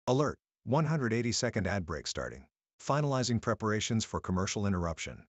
Alert! 180-second ad break starting. Finalizing preparations for commercial interruption.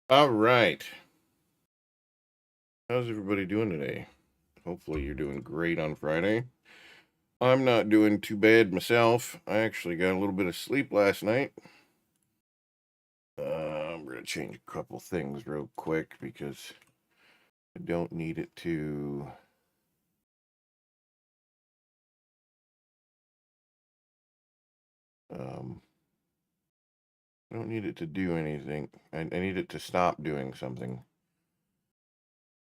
All right. How's everybody doing today? Hopefully you're doing great on Friday. I'm not doing too bad myself. I actually got a little bit of sleep last night. I'm going to change a couple things real quick because I don't need it to... I don't need it to do anything. I need it to stop doing something.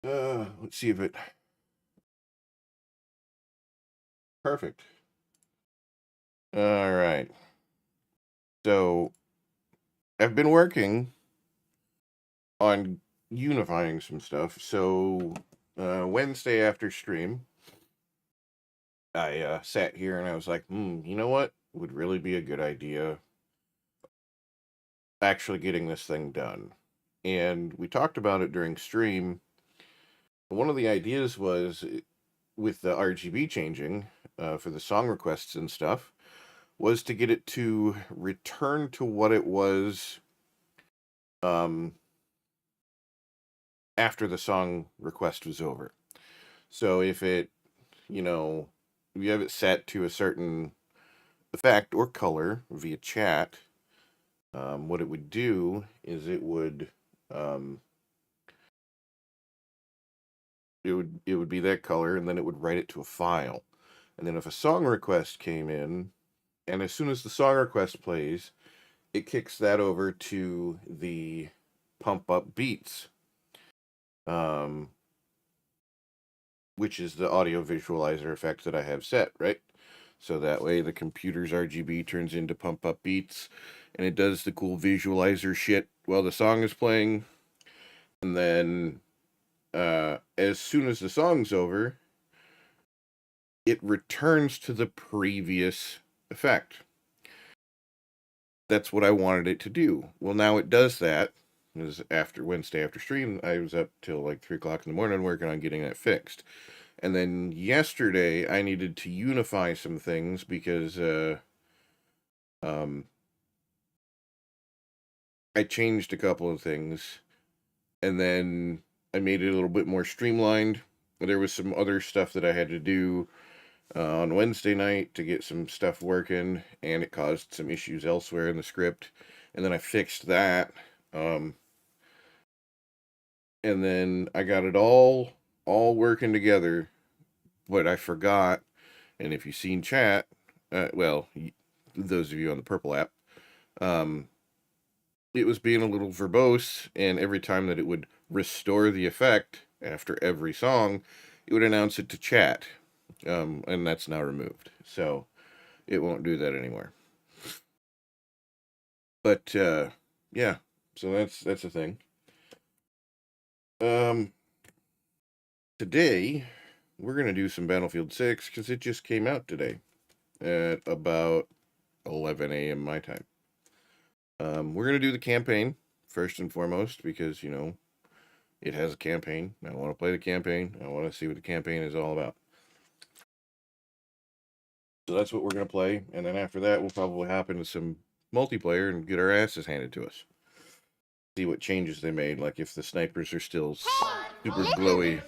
Let's see if it... Perfect. All right. So, I've been working on unifying some stuff. So, Wednesday after stream, I sat here and I was like, you know what would really be a good idea? Actually getting this thing done. And we talked about it during stream. One of the ideas was with the RGB changing for the song requests and stuff, was to get it to return to what it was um, after the song request was over. So if it, you know, if you have it set to a certain effect or color via chat, what it would do is um, it would be that color, and then it would write it to a file. And then if a song request came in, and as soon as the song request plays, it kicks that over to the pump up beats, um, which is the audio visualizer effect that I have set, right? So that way the computer's RGB turns into pump up beats, and it does the cool visualizer shit while the song is playing. And then as soon as the song's over, it returns to the previous effect. That's what I wanted it to do. Well, now it does that. It was after Wednesday after stream. I was up till like 3 o'clock in the morning working on getting that fixed. And then yesterday I needed to unify some things because um, I changed a couple of things, and then I made it a little bit more streamlined. There was some other stuff that I had to do on Wednesday night to get some stuff working, and it caused some issues elsewhere in the script. And then I fixed that, um, and then I got it all working together. But I forgot, and if you've seen chat, well, those of you on the Purple app, um, it was being a little verbose, and every time that it would restore the effect after every song, it would announce it to chat, and that's now removed. So it won't do that anymore. But yeah, so that's the thing. Um, Today we're gonna do some Battlefield 6 because it just came out today at about 11 a.m. my time. We're gonna do the campaign first and foremost because it has a campaign. I want to play the campaign. I want to see what the campaign is all about. So that's what we're gonna play, and then after that, we'll probably hop into some multiplayer and get our asses handed to us. See what changes they made, like if the snipers are still super glowy.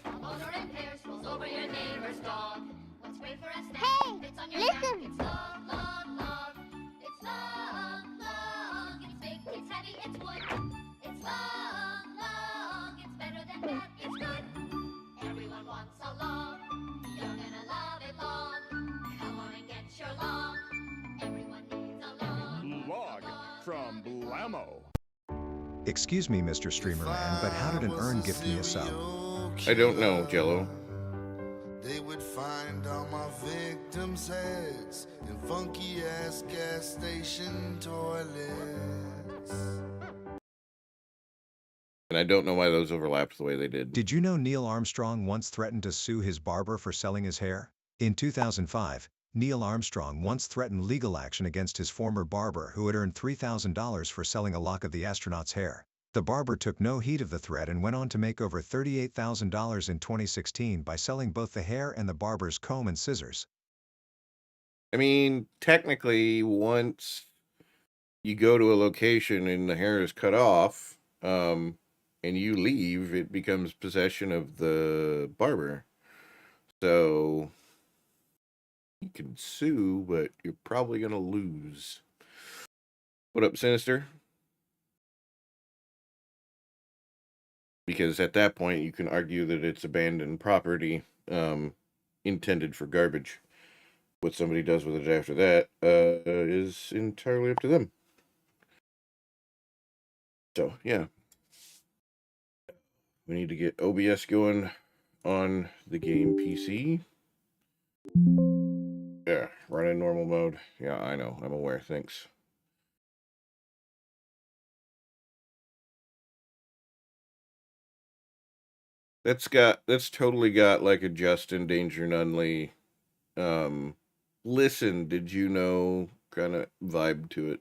Log from Blammo. Excuse me, Mr. Streamer Man, but how did an urn gift me a sub? I don't know, Jello. They would find all my victims' heads in funky ass gas station toilets. And I don't know why those overlapped the way they did. Did you know Neil Armstrong once threatened to sue his barber for selling his hair? In 2005, Neil Armstrong once threatened legal action against his former barber who had earned $3,000 for selling a lock of the astronaut's hair. The barber took no heed of the threat and went on to make over $38,000 in 2016 by selling both the hair and the barber's comb and scissors. I mean, technically, once you go to a location and the hair is cut off, and you leave, it becomes possession of the barber. So you can sue, but you're probably going to lose. What up, Sinister? Because at that point, you can argue that it's abandoned property, intended for garbage. What somebody does with it after that is entirely up to them. So, yeah. We need to get OBS going on the game PC. Yeah, run in normal mode. Yeah, I know. I'm aware. Thanks. That's totally got like a Justin Danger Nunley listen, did you know kind of vibe to it.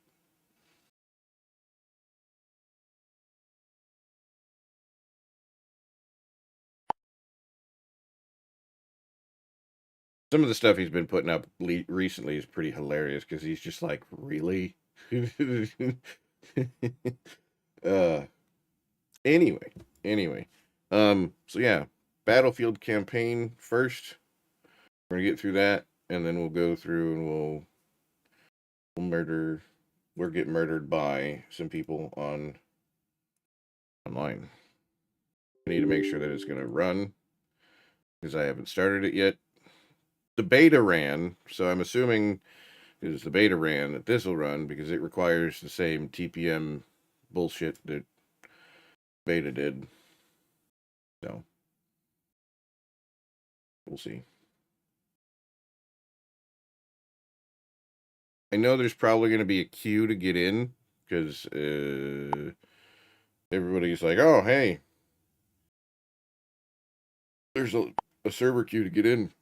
Some of the stuff he's been putting up recently is pretty hilarious because he's just like, really? Anyway. So yeah, Battlefield campaign first. We're gonna get through that, and then we'll go through and we'll get murdered by some people online. I need to make sure that it's gonna run because I haven't started it yet. The beta ran, so I'm assuming is the beta ran that this will run because it requires the same TPM bullshit that beta did. So we'll see. I know there's probably going to be a queue to get in because everybody's like, oh, hey, there's a server queue to get in.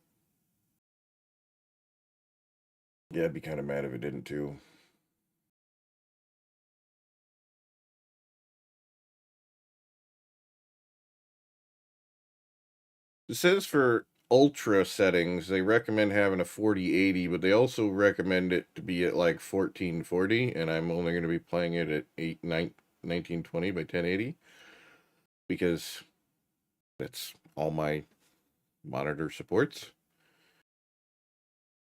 Yeah, I'd be kind of mad if it didn't too. It says for ultra settings, they recommend having a 4080, but they also recommend it to be at like 1440, and I'm only going to be playing it at 1920 by 1080 because that's all my monitor supports.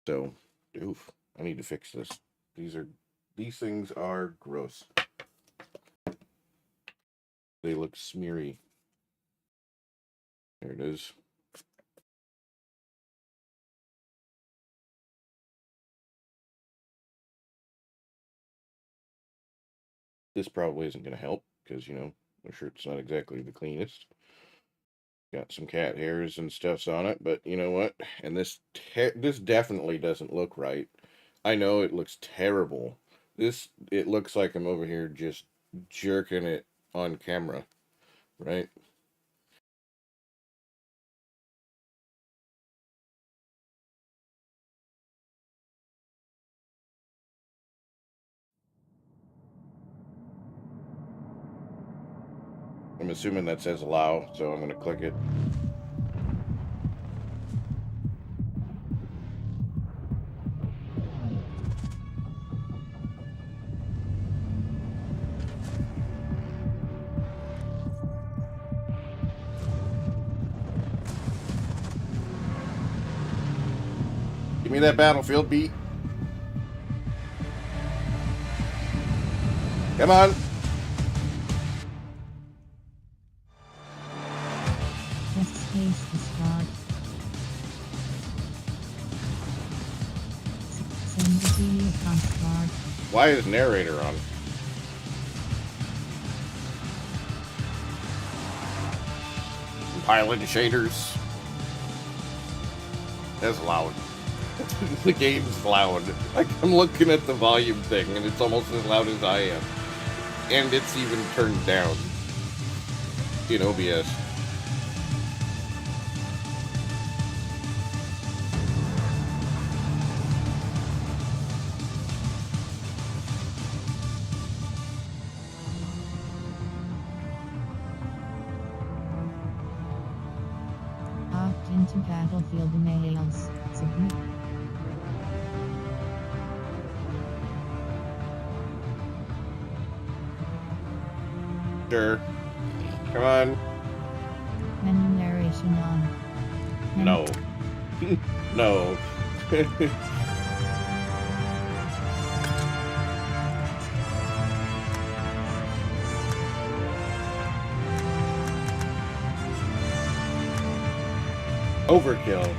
So, oof, I need to fix this. These things are gross. They look smeary. There it is. This probably isn't going to help because, you know, my shirt's not exactly the cleanest. Got some cat hairs and stuffs on it, but you know what? And this definitely doesn't look right. I know it looks terrible. It looks like I'm over here just jerking it on camera, right? I'm assuming that says allow, so I'm going to click it. Give me that Battlefield beat. Come on. Space to start. Send the video on start. Why is narrator on? Pilot shaders. That's loud. The game's loud. Like, I'm looking at the volume thing and it's almost as loud as I am. And it's even turned down in OBS. Opt into Battlefield mails. Submit. Sure. Come on. Menu narration on. No. No. Overkill.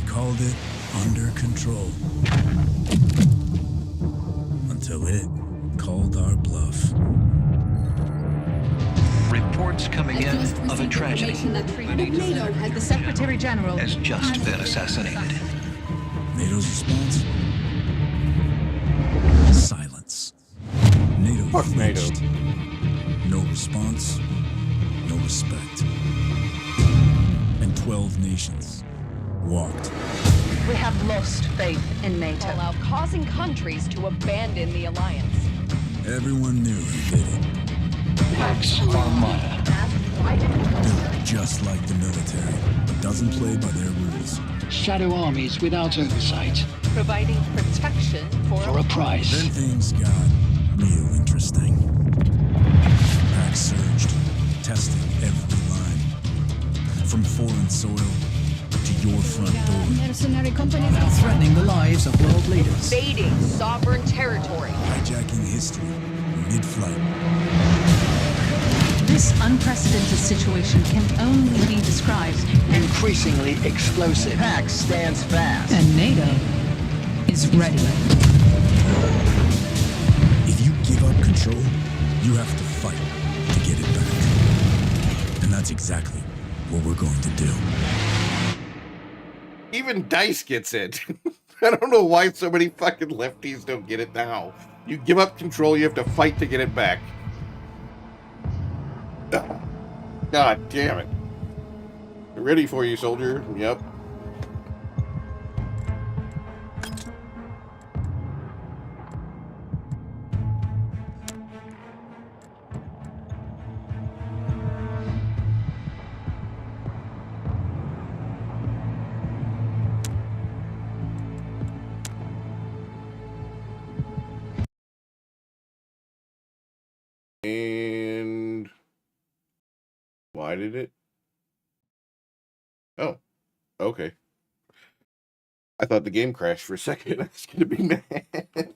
Called it under control. Until it called our bluff. Reports coming in of a tragedy That NATO had the Secretary General has just been assassinated. NATO's response? Silence. NATO Fuck NATO. flinched. No response, no respect. And 12 nations walked. We have lost faith in NATO. Allow causing countries to abandon the alliance. Everyone knew who did it. Pax Armada. Built just like the military, but doesn't play by their rules. Shadow armies without oversight. Providing protection for For a price. Then things got real interesting. Pax surged, testing every line. From foreign soil to your front door. Mercenary companies Now threatening the lives of world leaders. invading sovereign territory. Hijacking history mid-flight. This unprecedented situation can only be described. Increasingly explosive. Pax stands fast. And NATO is ready. If you give up control, you have to fight to get it back. And that's exactly what we're going to do. Even DICE gets it. I don't know why so many fucking lefties don't get it now. You give up control, you have to fight to get it back. God damn it. Ready for you, soldier. Yep. And why did it? Oh, okay. I thought the game crashed for a second. I was gonna be mad.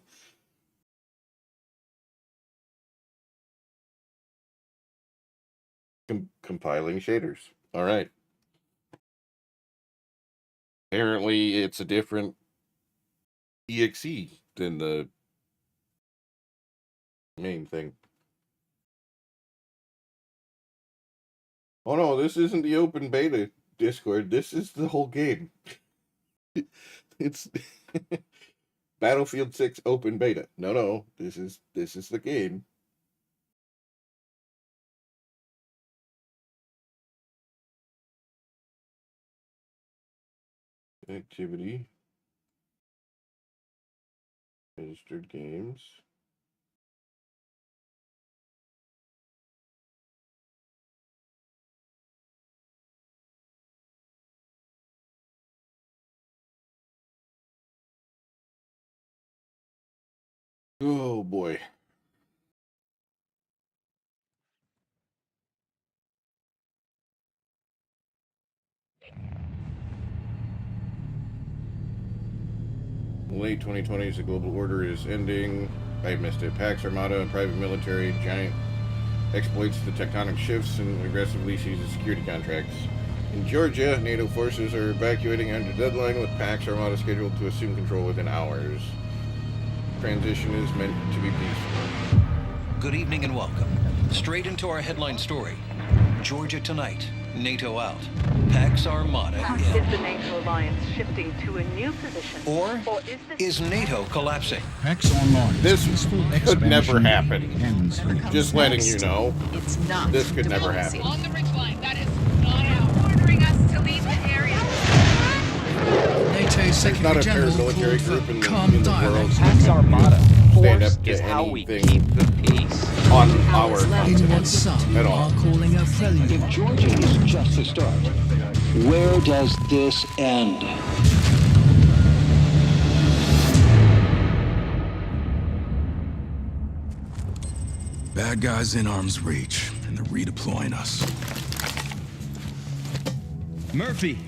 Compiling shaders. All right. Apparently, it's a different exe than the main thing. Oh no, this isn't the open beta Discord. This is the whole game. It's Battlefield 6 open beta. No, this is the game. Activity. Registered games. Oh boy. Late 2020s, the global order is ending. I missed it. Pax Armada, private military, giant exploits the tectonic shifts and aggressively seizes security contracts. In Georgia, NATO forces are evacuating under deadline with Pax Armada scheduled to assume control within hours. Transition is meant to be peaceful. Good evening and welcome. Straight into our headline story. Georgia tonight. NATO out. Pax Armada in. Is the NATO alliance shifting to a new position? Or is NATO collapsing? Pax Online. This Peaceful could never expansion happen. ends here. Just letting you know. It's not. This could never happen. On the ridgeline, that is not out. Ordering us to leave the area. NATO's There's not Secretary a General paramilitary called group in for calm the world dialogue. Pax Armada. stand Force up to is how we anything keep the peace. on our In what continent some at all. are calling a prelude. If Georgia is just the start, where does this end? Bad guys in arm's reach, and they're redeploying us. Murphy,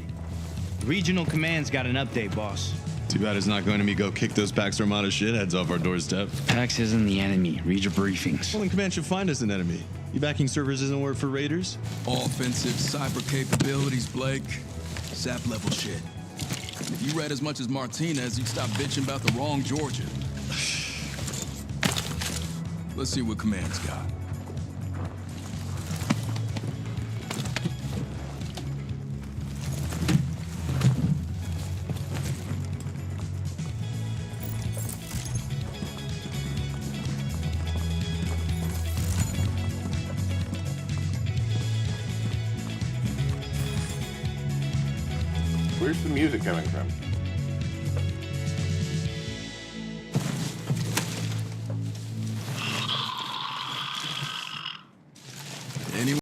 Regional Command's got an update, boss. Too bad it's not going to be go kick those Pax Armada shitheads off our doorstep. Pax isn't the enemy. Read your briefings. Well, then Command should find us an enemy. You backing servers isn't word for raiders? Offensive cyber capabilities, Blake. SAP level shit. And if you read as much as Martinez, you'd stop bitching about the wrong Georgia. Let's see what Command's got. Where's the music coming from?